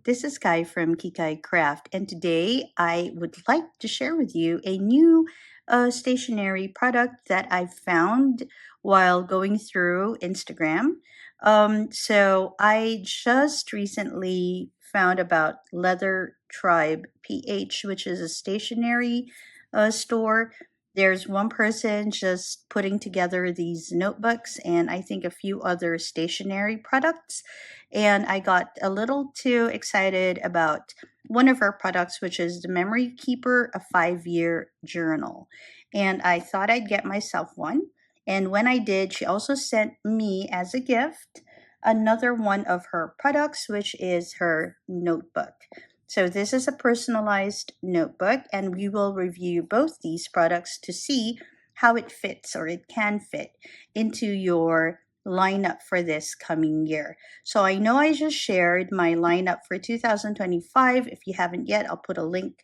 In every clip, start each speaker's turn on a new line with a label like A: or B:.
A: this is Kai from Kikai Craft, and today I would like to share with you a new stationery product that I found while going through Instagram. So I just recently found about Leather Tribe PH, which is a stationery store. There's one person just putting together these notebooks and I think a few other stationery products. And I got a little too excited about one of her products, which is the Memory Keeper, a 5-year journal. And I thought I'd get myself one. And when I did, she also sent me as a gift another one of her products, which is her notebook. So this is a personalized notebook, and we will review both these products to see how it fits, or it can fit, into your lineup for this coming year. So I know I just shared my lineup for 2025. If you haven't yet, I'll put a link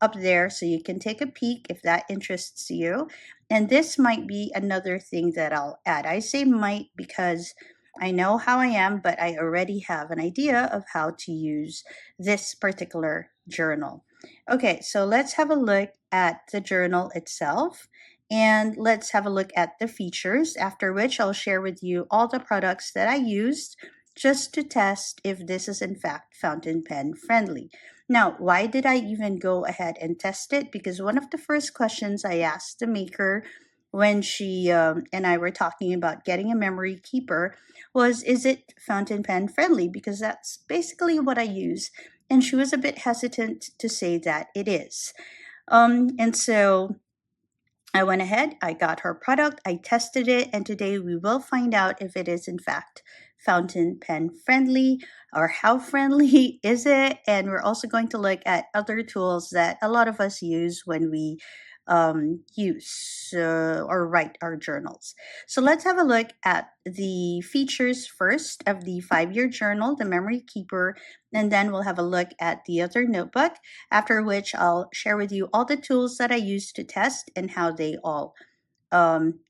A: up there so you can take a peek if that interests you. And this might be another thing that I'll add. I say might because I know how I am, but I already have an idea of how to use this particular journal. Okay, so let's have a look at the journal itself and let's have a look at the features, after which I'll share with you all the products that I used just to test if this is in fact fountain pen friendly. Now, why did I even go ahead and test it? Because one of the first questions I asked the maker when she and I were talking about getting a memory keeper was, is it fountain pen friendly? Because that's basically what I use. And she was a bit hesitant to say that it is. And so I went ahead, I got her product, I tested it, and today we will find out if it is in fact fountain pen friendly, or how friendly is it. And we're also going to look at other tools that a lot of us use when we use or write our journals. So let's have a look at the features first of the 5-year journal, the Memory Keeper, and then we'll have a look at the other notebook, after which I'll share with you all the tools that I used to test and how they all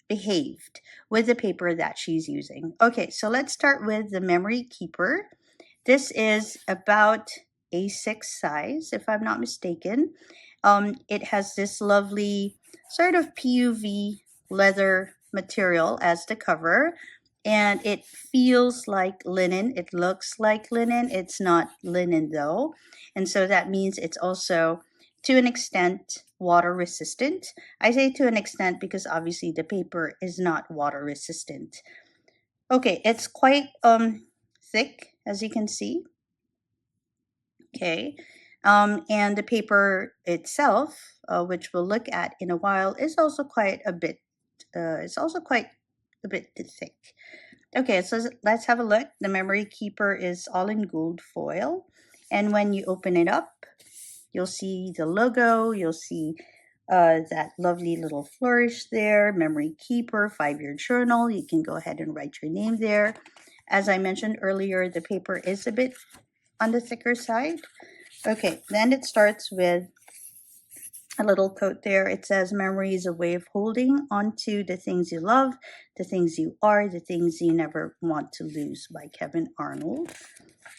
A: behaved with the paper that she's using. Okay, so let's start with the Memory Keeper. This is about A6 size, if I'm not mistaken. It has this lovely sort of PUV leather material as the cover, and it feels like linen. It looks like linen. It's not linen though, and so that means it's also to an extent water resistant. I say to an extent because obviously the paper is not water resistant. Okay, it's quite thick, as you can see. Okay, and the paper itself, which we'll look at in a while, is also quite a bit. It's also quite a bit thick. Okay, so let's have a look. The Memory Keeper is all in gold foil, and when you open it up, you'll see the logo. You'll see that lovely little flourish there. Memory Keeper 5-year journal. You can go ahead and write your name there. As I mentioned earlier, the paper is a bit on the thicker side. Okay, then it starts with a little quote there. It says, memory is a way of holding onto the things you love, the things you are, the things you never want to lose, by Kevin Arnold.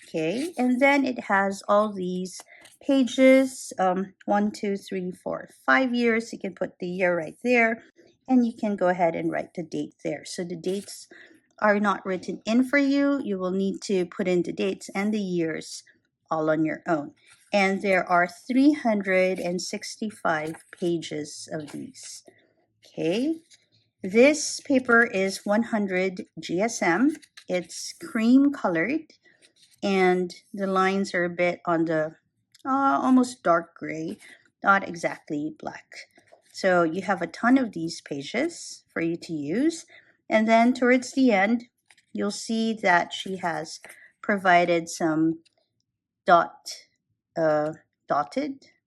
A: Okay, and then it has all these pages, 1, 2, 3, 4, 5 years. You can put the year right there, and you can go ahead and write the date there. So the dates are not written in for you. You will need to put in the dates and the years all on your own. And there are 365 pages of these. Okay, this paper is 100 GSM. It's cream colored, and the lines are a bit on the almost dark gray, not exactly black. So you have a ton of these pages for you to use. And then towards the end, you'll see that she has provided some dotted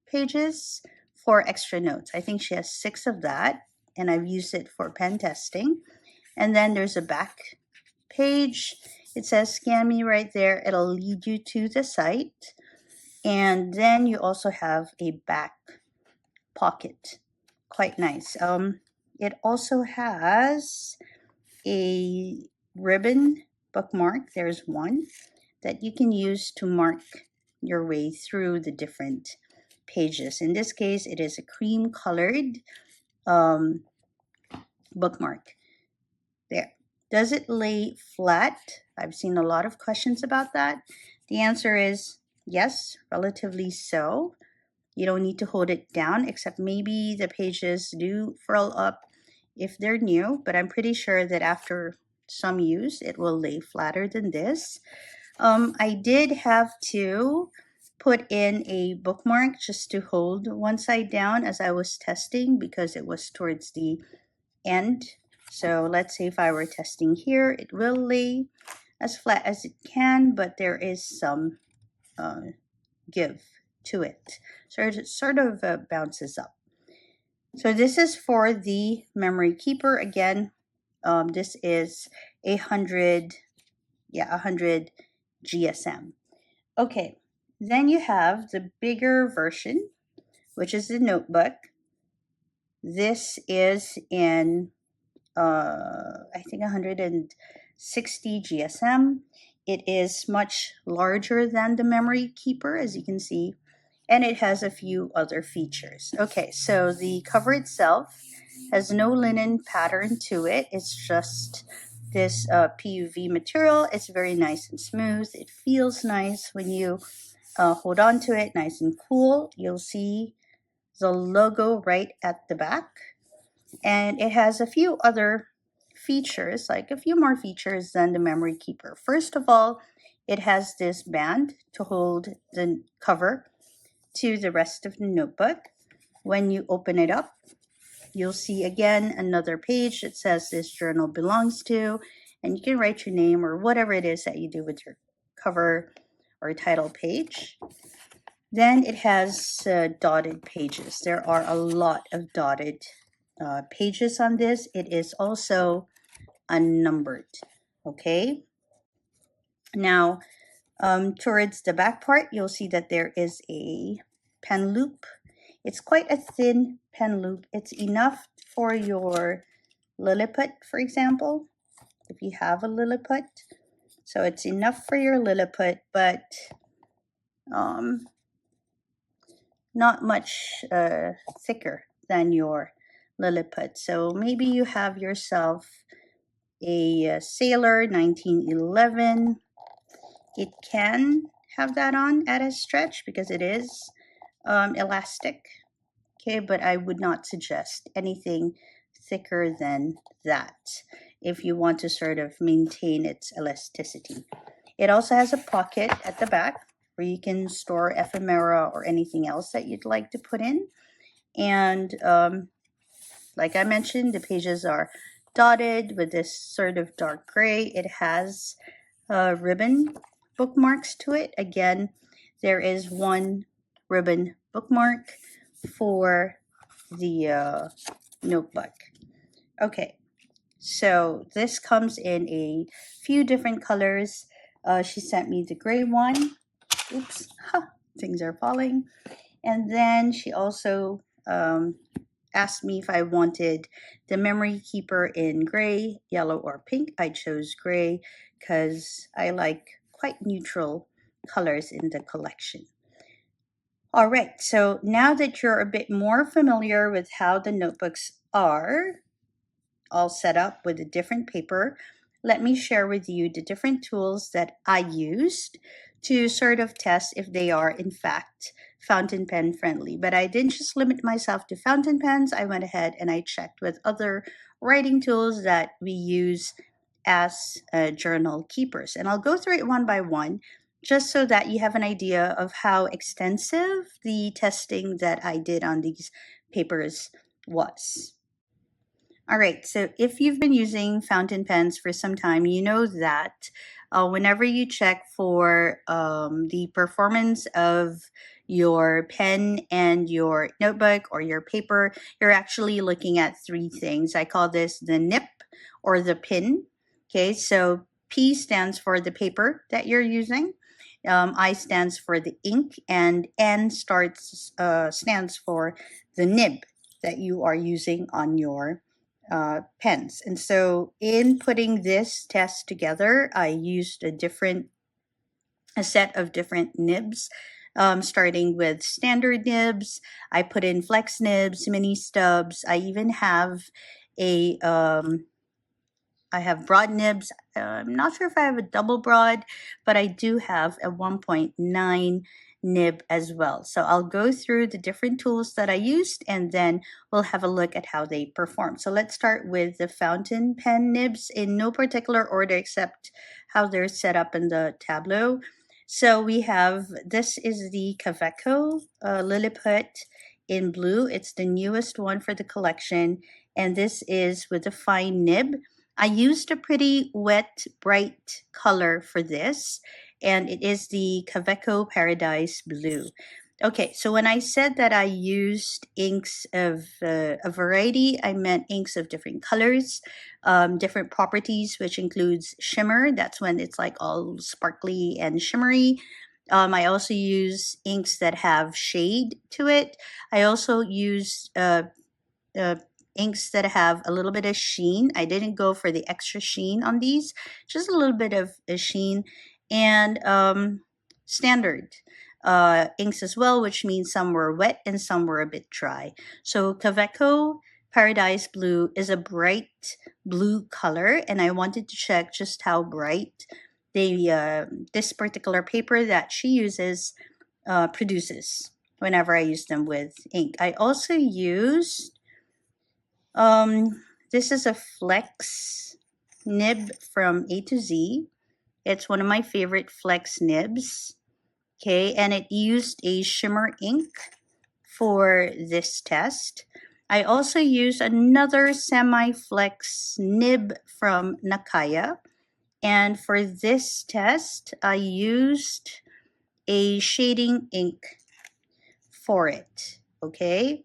A: pages for extra notes. I think she has 6 of that, and I've used it for pen testing. And then there's a back page. It says scan me right there. It'll lead you to the site. And then you also have a back pocket. Quite nice. It also has a ribbon bookmark. There's one that you can use to mark your way through the different pages. In this case, it is a cream colored bookmark. There. Does it lay flat? I've seen a lot of questions about that. The answer is yes, relatively so. You don't need to hold it down, except maybe the pages do furl up if they're new, but I'm pretty sure that after some use, it will lay flatter than this. I did have to put in a bookmark just to hold one side down as I was testing because it was towards the end. So let's say if I were testing here, it will lay as flat as it can, but there is some give to it. So it sort of bounces up. So this is for the memory keeper. Again, this is 100 GSM. Okay, then you have the bigger version, which is the notebook. This is in I think 160 GSM. It is much larger than the memory keeper, as you can see, and it has a few other features. Okay, so the cover itself has no linen pattern to it. It's just this PUV material. It's very nice and smooth. It feels nice when you hold on to it, nice and cool. You'll see the logo right at the back. And it has a few other features, like a few more features than the memory keeper. First of all, it has this band to hold the cover to the rest of the notebook. When you open it up, you'll see again another page that says this journal belongs to, and you can write your name or whatever it is that you do with your cover or title page. Then it has dotted pages. There are a lot of dotted pages on this. It is also unnumbered. Okay. Now, towards the back part, you'll see that there is a pen loop. It's quite a thin pen loop. It's enough for your Lilliput, for example, if you have a Lilliput. So it's enough for your Lilliput, but not much thicker than your Lilliput. So maybe you have yourself a Sailor 1911. It can have that on at a stretch because it is elastic. Okay, but I would not suggest anything thicker than that if you want to sort of maintain its elasticity. It also has a pocket at the back where you can store ephemera or anything else that you'd like to put in. And like I mentioned, the pages are dotted with this sort of dark gray. It has ribbon bookmarks to it. Again, there is one ribbon bookmark for the notebook. Okay, so this comes in a few different colors. She sent me the gray one. Oops, things are falling. And then she also asked me if I wanted the memory keeper in gray, yellow, or pink. I chose gray because I like quite neutral colors in the collection. All right, so now that you're a bit more familiar with how the notebooks are all set up with a different paper, let me share with you the different tools that I used to sort of test if they are in fact fountain pen friendly. But I didn't just limit myself to fountain pens. I went ahead and I checked with other writing tools that we use as journal keepers. And I'll go through it one by one just so that you have an idea of how extensive the testing that I did on these papers was. All right, so if you've been using fountain pens for some time, you know that whenever you check for the performance of your pen and your notebook or your paper, you're actually looking at three things. I call this the nib or the pin. Okay, so P stands for the paper that you're using. I stands for the ink, and N stands for the nib that you are using on your pens. And so in putting this test together, I used a different a set of different nibs, starting with standard nibs. I put in flex nibs, mini stubs. I even have a I have broad nibs. I'm not sure if I have a double broad, but I do have a 1.9 nib as well. So I'll go through the different tools that I used and then we'll have a look at how they perform. So let's start with the fountain pen nibs in no particular order except how they're set up in the tableau. So we have, this is the Kaveco Lilliput in blue. It's the newest one for the collection. And this is with a fine nib. I used a pretty wet, bright color for this, and it is the Kaveco Paradise Blue. Okay, so when I said that I used inks of a variety, I meant inks of different colors, different properties, which includes shimmer. That's when it's like all sparkly and shimmery. I also use inks that have shade to it. I also use inks that have a little bit of sheen. I didn't go for the extra sheen on these, just a little bit of a sheen, and standard inks as well, which means some were wet and some were a bit dry. So Kaveco Paradise Blue is a bright blue color, and I wanted to check just how bright this particular paper that she uses produces whenever I use them with ink. I also used this is a flex nib from A to Z. It's one of my favorite flex nibs. Okay, and it used a shimmer ink for this test. I also used another semi-flex nib from Nakaya. And for this test, I used a shading ink for it. Okay,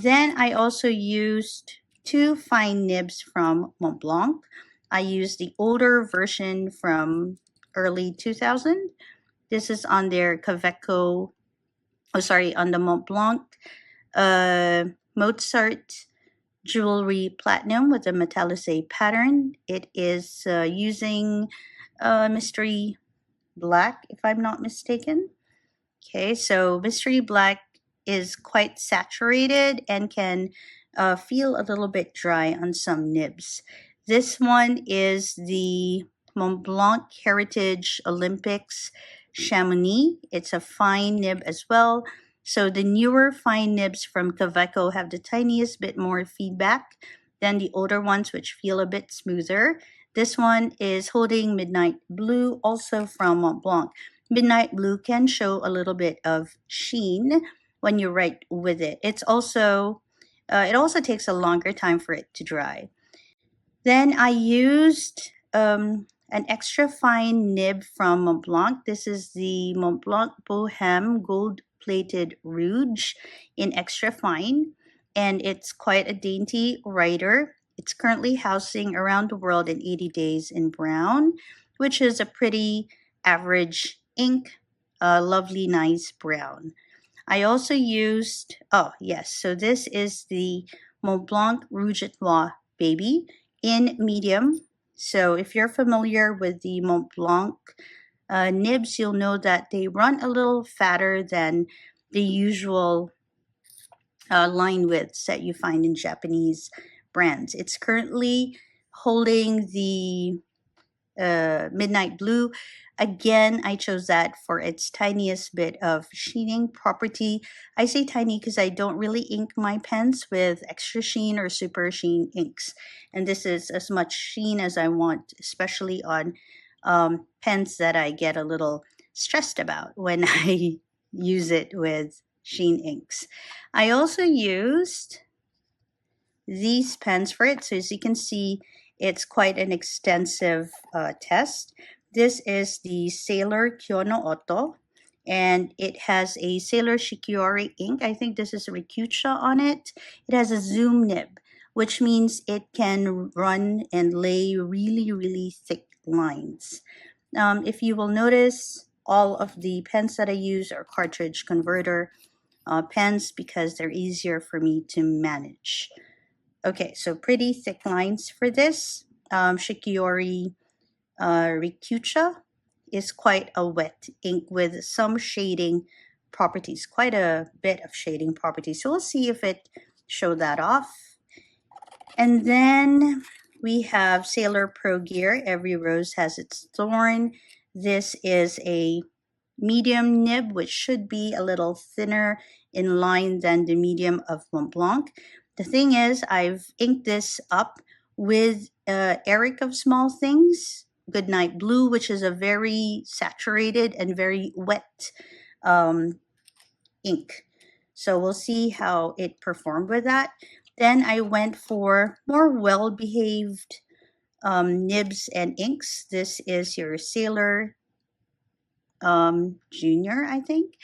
A: then I also used two fine nibs from Montblanc. I used the older version from early 2000. This is on their Kaveco, on the Montblanc Mozart Jewelry Platinum with a metallizate pattern. It is using Mystery Black, if I'm not mistaken. Okay, so Mystery Black is quite saturated and can feel a little bit dry on some nibs. This one is the Montblanc Heritage Olympics Chamonix. It's a fine nib as well. So the newer fine nibs from Kaveco have the tiniest bit more feedback than the older ones, which feel a bit smoother. This one is holding Midnight Blue, also from Montblanc. Midnight Blue can show a little bit of sheen when you write with it. It also takes a longer time for it to dry. Then I used an extra fine nib from Montblanc. This is the Montblanc Bohème Gold Plated Rouge in extra fine, and it's quite a dainty writer. It's currently housing Around the World in 80 Days in Brown, which is a pretty average ink, lovely, nice brown. I also used, oh yes, so this is the Montblanc Rouge et Noir Baby in medium. So if you're familiar with the Montblanc nibs, you'll know that they run a little fatter than the usual line widths that you find in Japanese brands. It's currently holding the Midnight Blue. Again, I chose that for its tiniest bit of sheening property. I say tiny because I don't really ink my pens with extra sheen or super sheen inks. And this is as much sheen as I want, especially on pens that I get a little stressed about when I use it with sheen inks. I also used these pens for it. So as you can see, it's quite an extensive test. This is the Sailor Kyono Oto, and it has a Sailor Shikiori ink. I think this is a Rikucha on it. It has a zoom nib, which means it can run and lay really, really thick lines. If you will notice, all of the pens that I use are cartridge converter pens because they're easier for me to manage. Okay, so pretty thick lines for this. Shikiori Rikucha. is quite a wet ink with some shading properties, quite a bit of shading properties. So we'll see if it showed that off. And then we have Sailor Pro Gear. Every rose has its thorn. This is a medium nib, which should be a little thinner in line than the medium of Mont Blanc. The thing is, I've inked this up with Eric of Small Things, Goodnight Blue, which is a very saturated and very wet ink. So we'll see how it performed with that. Then I went for more well-behaved nibs and inks. This is your Sailor Junior, I think.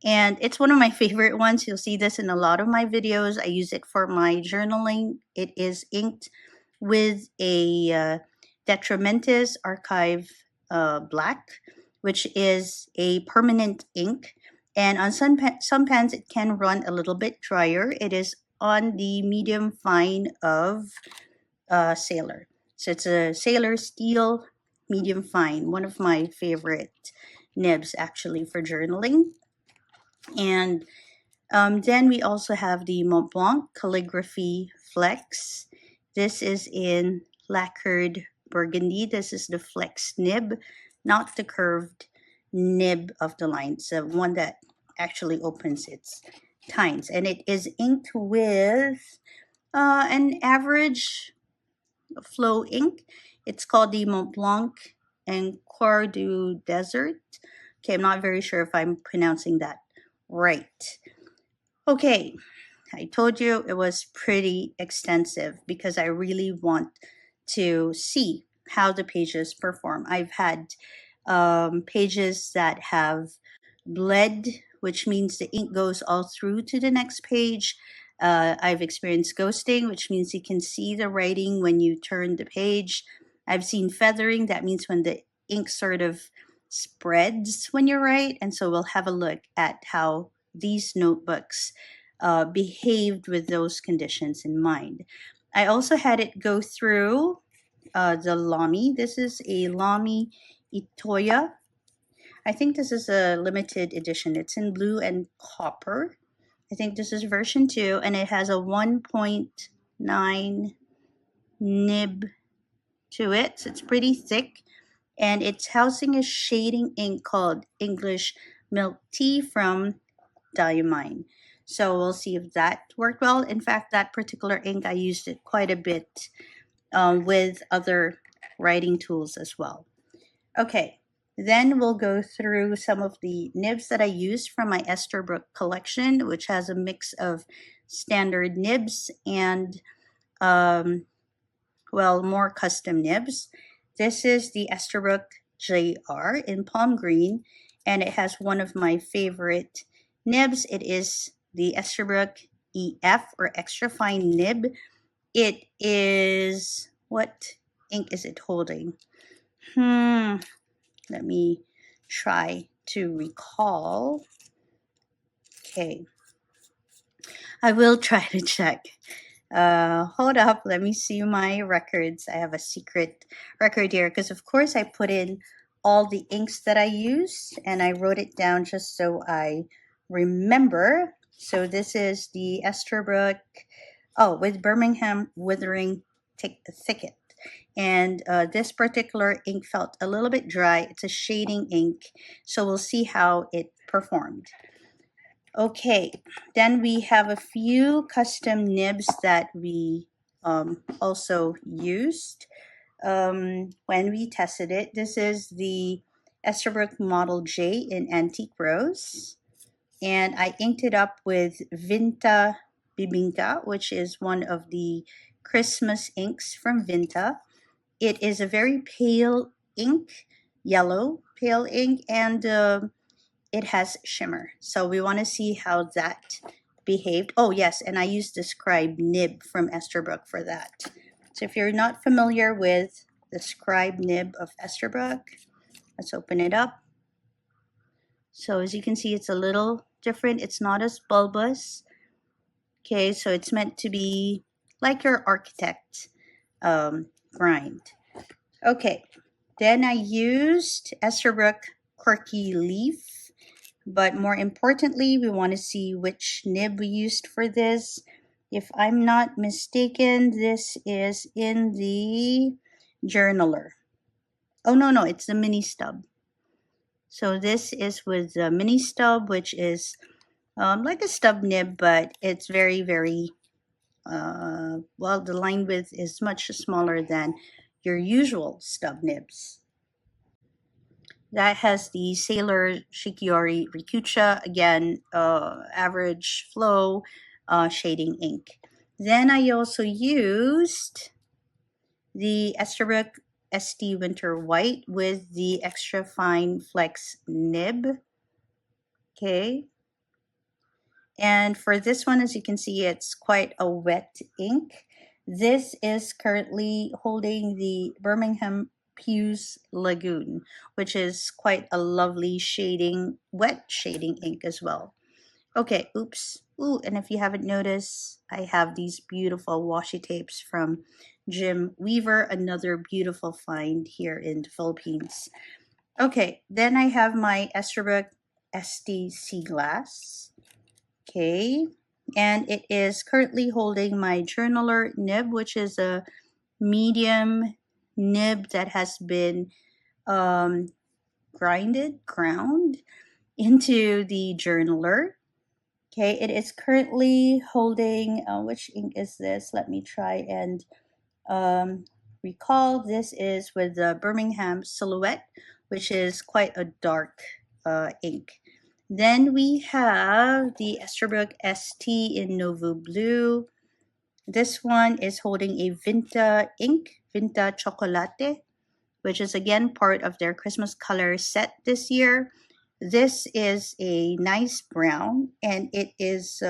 A: And it's one of my favorite ones. You'll see this in a lot of my videos. I use it for my journaling. It is inked with a Detrimentis Archive Black, which is a permanent ink. And on some pens, it can run a little bit drier. It is on the medium fine of Sailor. So it's a Sailor Steel medium fine, one of my favorite nibs actually for journaling. And then we also have the Mont Blanc Calligraphy Flex. This is in lacquered burgundy. This is the Flex nib, not the curved nib of the line. It's the one that actually opens its tines. And it is inked with an average flow ink. It's called the Mont Blanc and Coeur du Desert. Okay, I'm not very sure if I'm pronouncing that right. Okay, I told you it was pretty extensive because I really want to see how the pages perform. I've had pages that have bled, which means the ink goes all through to the next page. I've experienced ghosting, which means you can see the writing when you turn the page. I've seen feathering, that means when the ink sort of spreads when you write. And so we'll have a look at how these notebooks behaved with those conditions in mind. I also had it go through the Lamy. This is a Lamy Itoya. I think this is a limited edition. It's in blue and copper. I think this is version 2, and it has a 1.9 nib to it. So it's pretty thick, and it's housing a shading ink called English Milk Tea from Diamine. So we'll see if that worked well. In fact, that particular ink, I used it quite a bit with other writing tools as well. Okay, then we'll go through some of the nibs that I used from my Esterbrook collection, which has a mix of standard nibs and, well, more custom nibs. This is the Esterbrook JR in palm green, and it has one of my favorite nibs. It is the Esterbrook EF, or extra fine nib. It is, what ink is it holding? Let me try to recall. Okay, I will try to check. Hold up, let me see my records. I have a secret record here because of course I put in all the inks that I used and I wrote it down just so I remember. So this is the Esterbrook, with Birmingham Withering Thicket. And this particular ink felt a little bit dry. It's a shading ink, so we'll see how it performed. Okay, then we have a few custom nibs that we also used when we tested it. This is the Esterbrook Model J in Antique Rose. And I inked it up with Vinta Bibinka, which is one of the Christmas inks from Vinta. It is a very pale ink, yellow pale ink, and it has shimmer. So we want to see how that behaved. Oh yes, and I used the Scribe nib from Esterbrook for that. So if you're not familiar with the Scribe nib of Esterbrook, let's open it up. So as you can see, it's a little different. It's not as bulbous. Okay, so it's meant to be like your architect grind. Okay, Then I used Esterbrook Quirky Leaf, but more importantly, we want to see which nib we used for this. If I'm not mistaken, this is in the journaler. Oh, no, it's the mini stub. So this is with the mini stub, which is like a stub nib, but it's very, very, well, the line width is much smaller than your usual stub nibs. That has the Sailor Shikiori Rikucha, again, average flow shading ink. Then I also used the Esterbrook ST Winter White with the extra fine flex nib. Okay. And for this one, as you can see, it's quite a wet ink. This is currently holding the Birmingham Pew's Lagoon, which is quite a lovely shading, wet shading ink as well. Okay, oops. Ooh, and if you haven't noticed, I have these beautiful washi tapes from Jim Weaver, another beautiful find here in the Philippines. Okay, then I have my Esterbrook ST Sea Glass. Okay, and it is currently holding my journaler nib, which is a medium nib that has been ground into the journaler. Okay, it is currently holding, which ink is this? Let me try and recall. This is with the Birmingham Silhouette, which is quite a dark ink. Then we have the Esterbrook ST in Novo Blue. This one is holding a Vinta ink, Vinta Chocolate, which is again part of their Christmas color set this year. This is a nice brown, and it is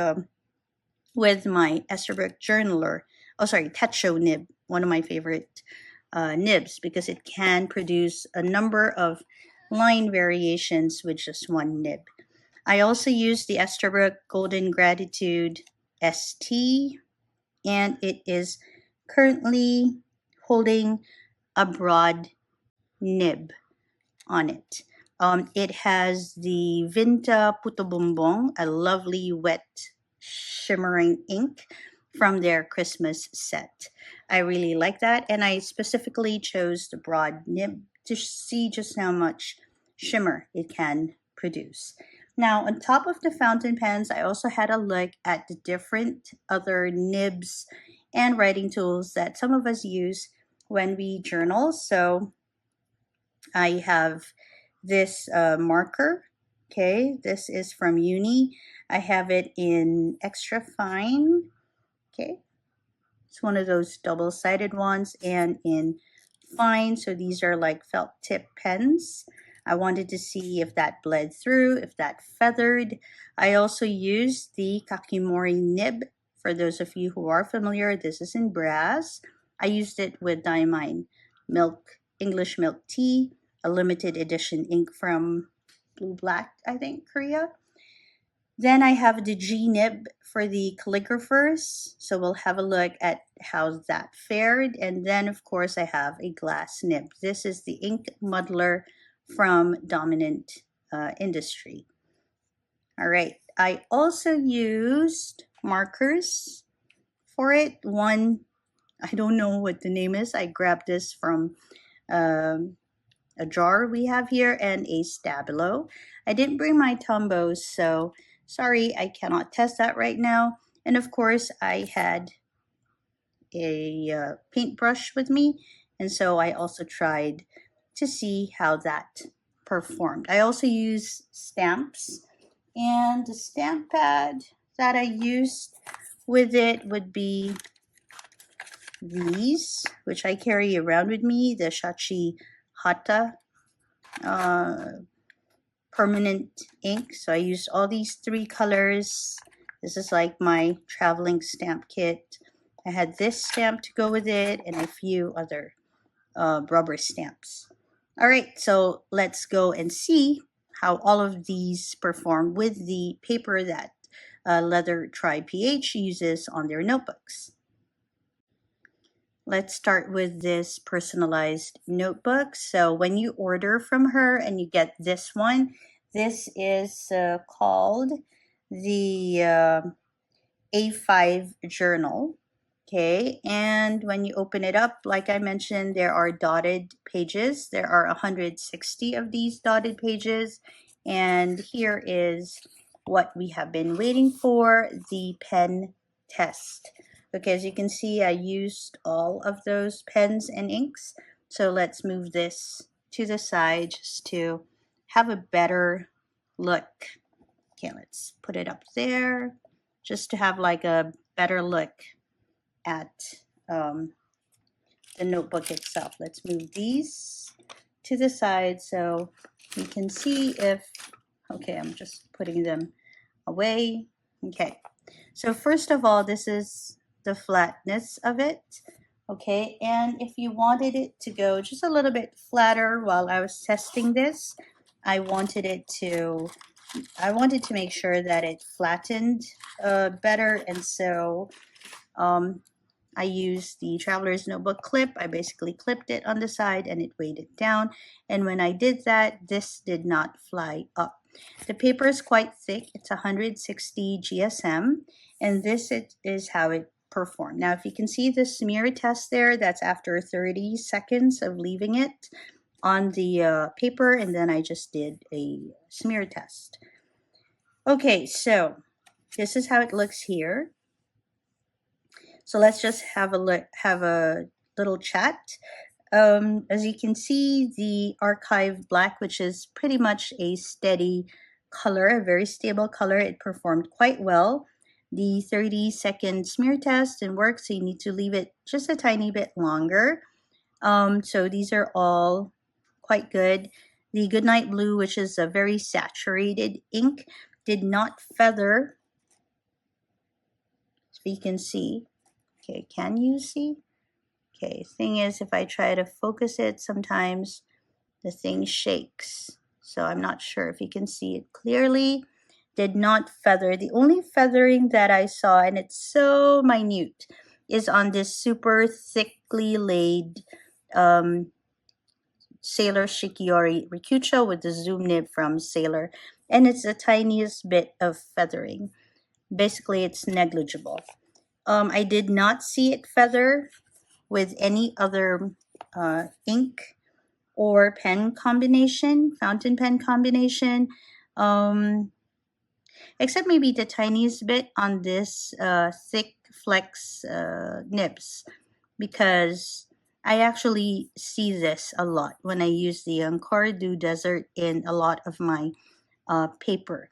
A: with my Esterbrook journaler. Oh, sorry, Techo nib, one of my favorite nibs, because it can produce a number of line variations with just one nib. I also use the Esterbrook Golden Gratitude ST, and it is currently holding a broad nib on it. It has the Vinta Puto Bombong, a lovely wet shimmering ink from their Christmas set. I really like that, and I specifically chose the broad nib to see just how much shimmer it can produce. Now, on top of the fountain pens, I also had a look at the different other nibs and writing tools that some of us use when we journal. So I have this marker. Okay, this is from Uni. I have it in extra fine. Okay, it's one of those double-sided ones, and in fine. So these are like felt tip pens. I wanted to see if that bled through, if that feathered. I also used the Kakimori nib. For those of you who are familiar, this is in brass. I used it with Diamine milk, English milk tea, a limited edition ink from Blue Black, I think, Korea. Then I have the Gnib for the calligraphers. So we'll have a look at how that fared. And then, of course, I have a glass nib. This is the ink muddler from Dominant Industry. All right. I also used markers for it. One, I don't know what the name is. I grabbed this from a jar we have here and a stabilo. I didn't bring my tumbos, so sorry, I cannot test that right now. And of course, I had a paintbrush with me, and so I also tried to see how that performed. I also use stamps, and the stamp pad that I used with it would be these, which I carry around with me, the Shachi Hata permanent ink. So I used all these three colors. This is like my traveling stamp kit. I had this stamp to go with it and a few other rubber stamps. All right, so let's go and see how all of these perform with the paper that Leather Tri PH uses on their notebooks. let's start with this personalized notebook. So when you order from her and you get this one, this is called the A5 journal. Okay, and when you open it up, like I mentioned, there are dotted pages. There are 160 of these dotted pages. And here is what we have been waiting for, the pen test. Okay, as you can see, I used all of those pens and inks. So let's move this to the side just to have a better look. Okay, let's put it up there just to have like a better look at the notebook itself. Let's move these to the side so we can see if, okay, I'm just putting them away. Okay, so first of all, this is the flatness of it. Okay, and if you wanted it to go just a little bit flatter while I was testing this, I wanted to make sure that it flattened better, and so I used the Traveler's Notebook clip. I basically clipped it on the side and it weighed it down. And when I did that, this did not fly up. The paper is quite thick. It's 160 GSM. And this is how it performed. Now, if you can see the smear test there, that's after 30 seconds of leaving it on the paper. And then I just did a smear test. Okay, so this is how it looks here. So let's just have a look, have a little chat. As you can see, the archive black, which is pretty much a steady color, a very stable color, it performed quite well. The 30-second smear test didn't work, so you need to leave it just a tiny bit longer. So these are all quite good. The Goodnight Blue, which is a very saturated ink, did not feather. So you can see. Okay, can you see? Okay, thing is, if I try to focus it, sometimes the thing shakes. So I'm not sure if you can see it clearly. Did not feather. The only feathering that I saw, and it's so minute, is on this super thickly laid Sailor Shikiori Rikucho with the zoom nib from Sailor. And it's the tiniest bit of feathering. Basically, it's negligible. I did not see it feather with any other ink or pen combination, fountain pen combination, except maybe the tiniest bit on this thick flex nibs, because I actually see this a lot when I use the Encore Du Desert in a lot of my paper.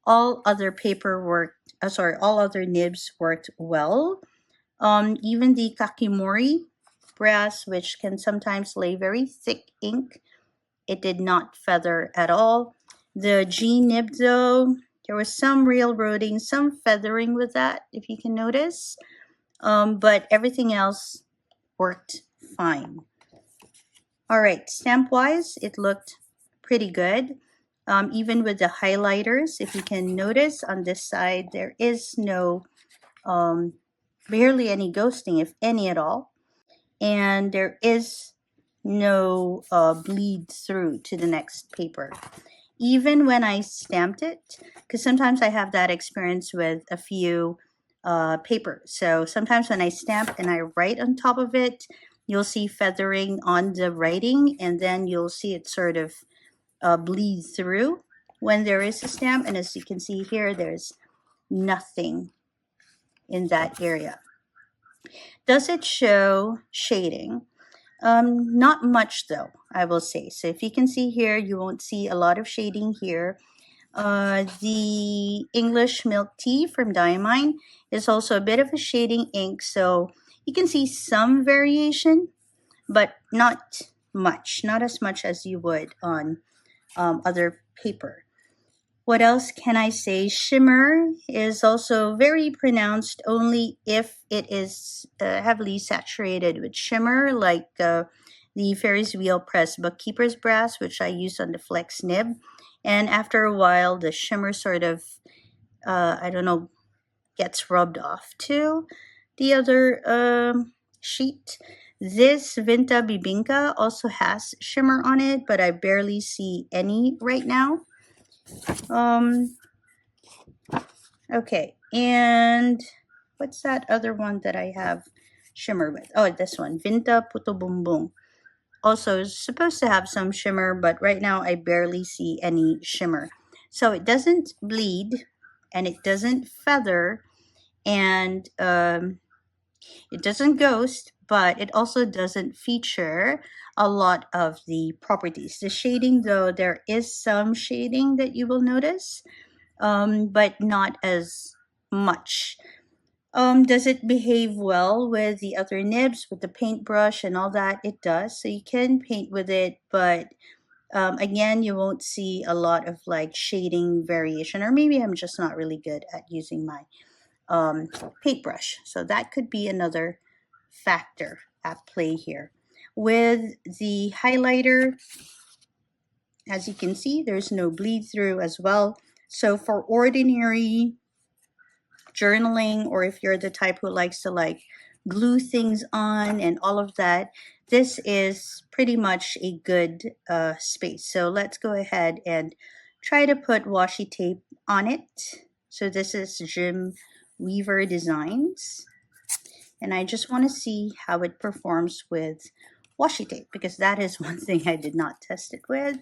A: All other paper worked, all other nibs worked well. Even the Kakimori brass, which can sometimes lay very thick ink, it did not feather at all. The Gnib, though, there was some railroading, some feathering with that, if you can notice. But everything else worked fine. All right, stamp-wise, it looked pretty good. Even with the highlighters, if you can notice on this side, there is no barely any ghosting, if any at all. And there is no bleed through to the next paper. Even when I stamped it, because sometimes I have that experience with a few papers. So sometimes when I stamp and I write on top of it, you'll see feathering on the writing, and then you'll see it sort of bleed through when there is a stamp. And as you can see here, there's nothing in that area. Does it show shading? Not much though, I will say. So if you can see here, you won't see a lot of shading here. The English Milk Tea from Diamine is also a bit of a shading ink, so you can see some variation, but not much, not as much as you would on other paper. What else can I say? Shimmer is also very pronounced only if it is heavily saturated with shimmer, like the Ferris Wheel Press Bookkeeper's Brass, which I use on the Flex Nib. And after a while, the shimmer sort of, I don't know, gets rubbed off to the other sheet. This Vinta Bibinka also has shimmer on it, but I barely see any right now. Okay, and what's that other one that I have shimmer with? Oh, this one, Vinta Puto Bumbung. Also is supposed to have some shimmer, but right now I barely see any shimmer. So it doesn't bleed, and it doesn't feather, and it doesn't ghost, but it also doesn't feature a lot of the properties. The shading, though, there is some shading that you will notice, but not as much. Does it behave well with the other nibs, with the paintbrush and all that? It does. So you can paint with it, but again, you won't see a lot of like shading variation, or maybe I'm just not really good at using my paintbrush. So that could be another factor at play here. With the highlighter, as you can see, there's no bleed through as well. So for ordinary journaling, or if you're the type who likes to like glue things on and all of that, this is pretty much a good space. So let's go ahead and try to put washi tape on it. So this is Jim Weaver Designs, and I just want to see how it performs with washi tape, because that is one thing I did not test it with.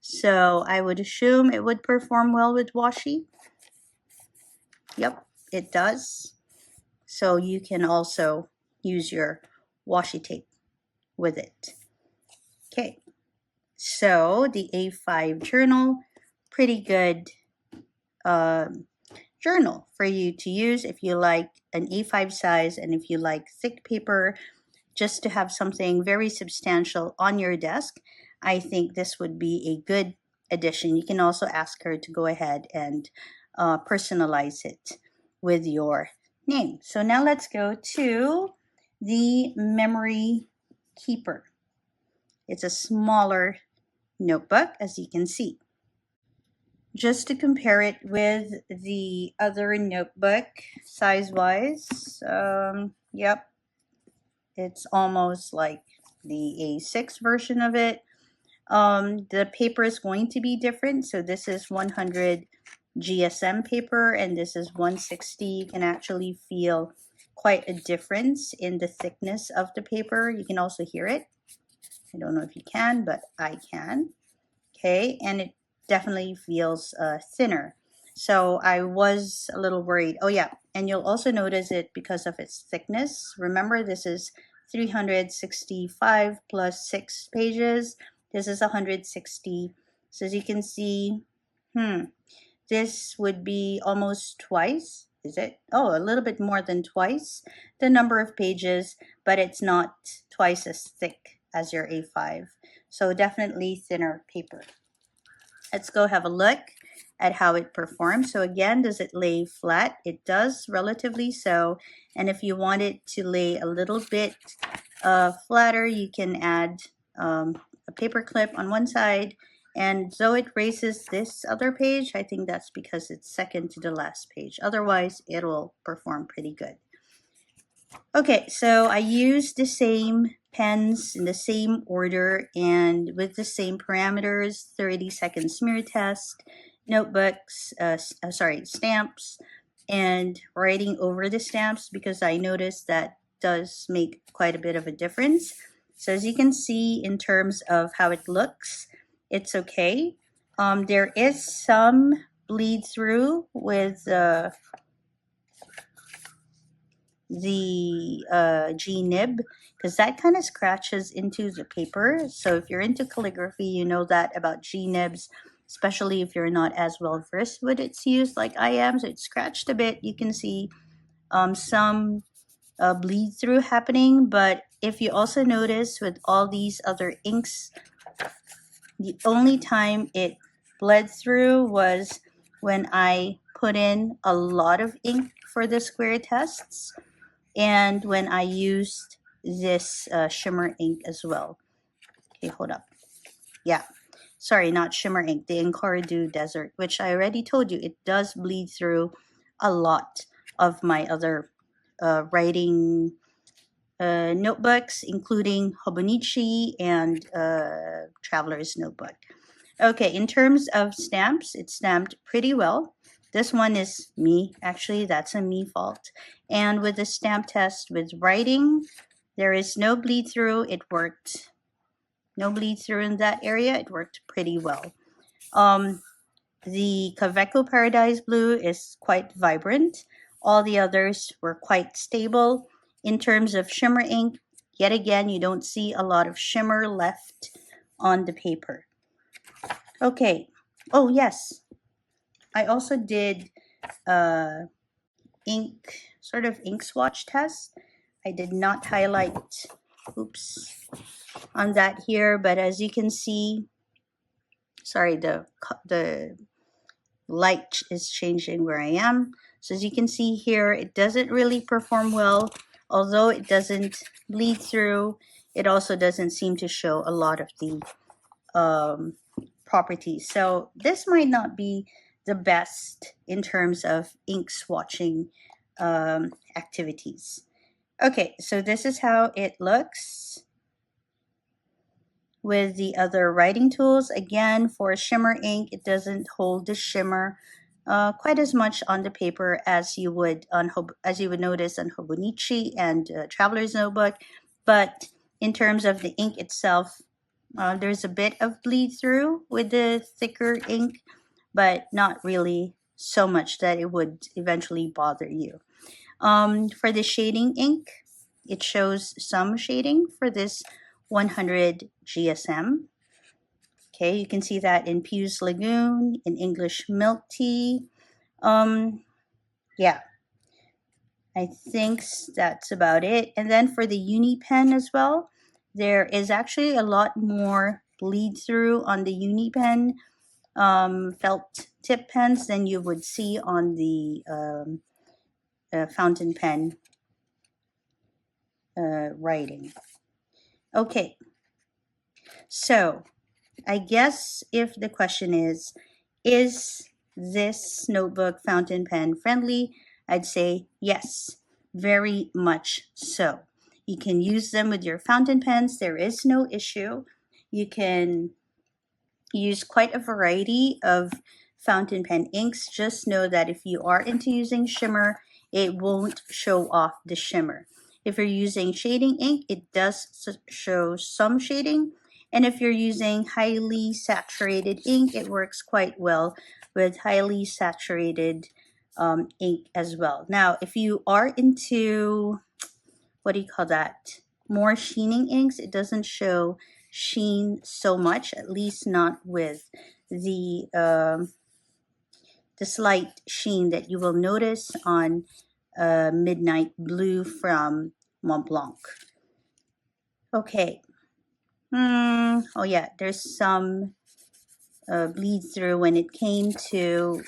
A: So I would assume it would perform well with washi. Yep, it does. So you can also use your washi tape with it. Okay, so the A5 journal, pretty good journal for you to use if you like an A5 size, and if you like thick paper, just to have something very substantial on your desk. I think this would be a good addition. You can also ask her to go ahead and personalize it with your name. So now let's go to the memory keeper. It's a smaller notebook, as you can see. Just to compare it with the other notebook size-wise, yep, it's almost like the A6 version of it. The paper is going to be different. So this is 100 GSM paper, and this is 160. You can actually feel quite a difference in the thickness of the paper. You can also hear it. I don't know if you can, but I can. Okay, and it definitely feels thinner. So I was a little worried. Oh yeah, and you'll also notice it because of its thickness. Remember, this is 365 plus 6 pages. This is 160. So as you can see, this would be almost twice. Is it? Oh, a little bit more than twice the number of pages, but it's not twice as thick as your A5. So definitely thinner paper. Let's go have a look at how it performs. So again, does it lay flat? It does, relatively so. And if you want it to lay a little bit flatter, you can add a paper clip on one side. And though it raises this other page, I think that's because it's second to the last page. Otherwise, it'll perform pretty good. Okay, so I used the same pens in the same order and with the same parameters: 30-second smear test, notebooks, stamps, and writing over the stamps, because I noticed that does make quite a bit of a difference. So as you can see, in terms of how it looks, it's okay. There is some bleed through with the Gnib, because that kind of scratches into the paper. So if you're into calligraphy, you know that about Gnibs, especially if you're not as well versed with its use like I am. So it scratched a bit. You can see some bleed through happening, but if you also notice with all these other inks, the only time it bled through was when I put in a lot of ink for the square tests, and when I used this shimmer ink as well. Okay, hold up. Yeah, sorry, not shimmer ink, the Encardu Desert, which I already told you, it does bleed through a lot of my other writing notebooks, including Hobonichi and Traveler's Notebook. Okay, in terms of stamps, it's stamped pretty well. This one is me, actually, that's a me fault. And with the stamp test with writing, there is no bleed through. It worked. No bleed through in that area. It worked pretty well. The Kaveco Paradise Blue is quite vibrant. All the others were quite stable. In terms of shimmer ink, yet again, you don't see a lot of shimmer left on the paper. Okay. Oh, yes. I also did sort of ink swatch test. I did not highlight, oops, on that here, but as you can see, sorry, the light is changing where I am. So as you can see here, it doesn't really perform well. Although it doesn't bleed through, it also doesn't seem to show a lot of the properties. So this might not be the best in terms of ink swatching activities. Okay, so this is how it looks with the other writing tools. Again, for shimmer ink, it doesn't hold the shimmer quite as much on the paper as you would notice on Hobonichi and Traveler's Notebook. But in terms of the ink itself, there's a bit of bleed through with the thicker ink, but not really so much that it would eventually bother you. For the shading ink, it shows some shading for this 100 GSM. Okay, you can see that in Pew's Lagoon, in English Milk Tea. Yeah, I think that's about it. And then for the Uni Pen as well, there is actually a lot more bleed through on the Uni Pen felt tip pens than you would see on the fountain pen writing. Okay, so I guess if the question is this notebook fountain pen friendly? I'd say yes, very much so. You can use them with your fountain pens. There is no issue. You can use quite a variety of fountain pen inks. Just know that if you are into using shimmer, it won't show off the shimmer. If you're using shading ink, it does show some shading. And if you're using highly saturated ink, it works quite well with highly saturated ink as well. Now, if you are into, what do you call that, more sheening inks, it doesn't show sheen so much, at least not with the slight sheen that you will notice on Midnight Blue from Mont Blanc. Okay. Oh yeah, there's some bleed through when it came to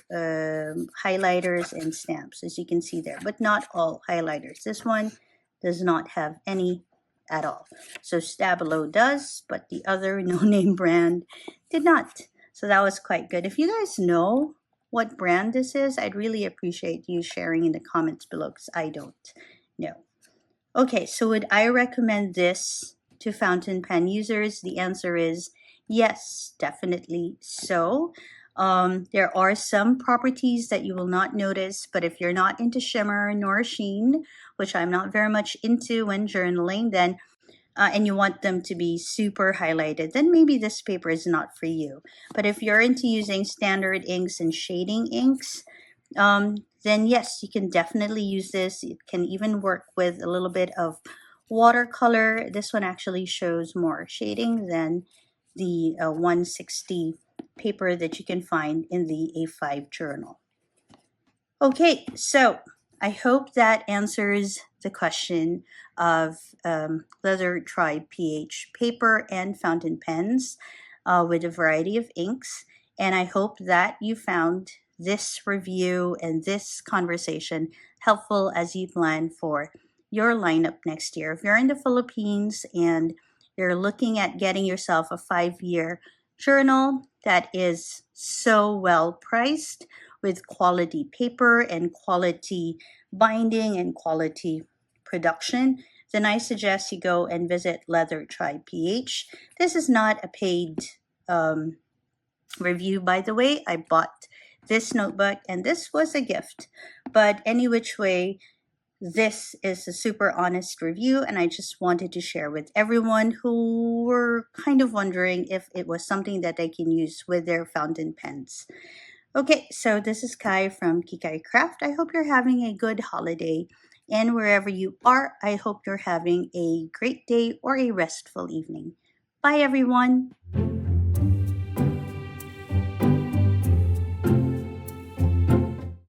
A: highlighters and stamps, as you can see there, but not all highlighters. This one does not have any at all. So Stabilo does, but the other no-name brand did not. So that was quite good. If you guys know what brand this is, I'd really appreciate you sharing in the comments below, because I don't know. Okay, so would I recommend this to fountain pen users? The answer is yes, definitely so. There are some properties that you will not notice, but if you're not into shimmer nor sheen, which I'm not very much into when journaling, then and you want them to be super highlighted, then maybe this paper is not for you. But if you're into using standard inks and shading inks, then yes, you can definitely use this. It can even work with a little bit of watercolor. This one actually shows more shading than the 160 paper that you can find in the A5 journal. Okay, so I hope that answers the question of Leather Tribe PH paper and fountain pens with a variety of inks. And I hope that you found this review and this conversation helpful as you plan for your lineup next year. If you're in the Philippines and you're looking at getting yourself a 5-year journal that is so well priced with quality paper and quality binding and quality production, then I suggest you go and visit LTPh. This is not a paid um, review, by the way. I bought this notebook and this was a gift. But any which way, this is a super honest review, and I just wanted to share with everyone who were kind of wondering if it was something that they can use with their fountain pens. Okay, so this is Kai from Kikai Craft. I hope you're having a good holiday, and wherever you are, I hope you're having a great day or a restful evening. Bye, everyone.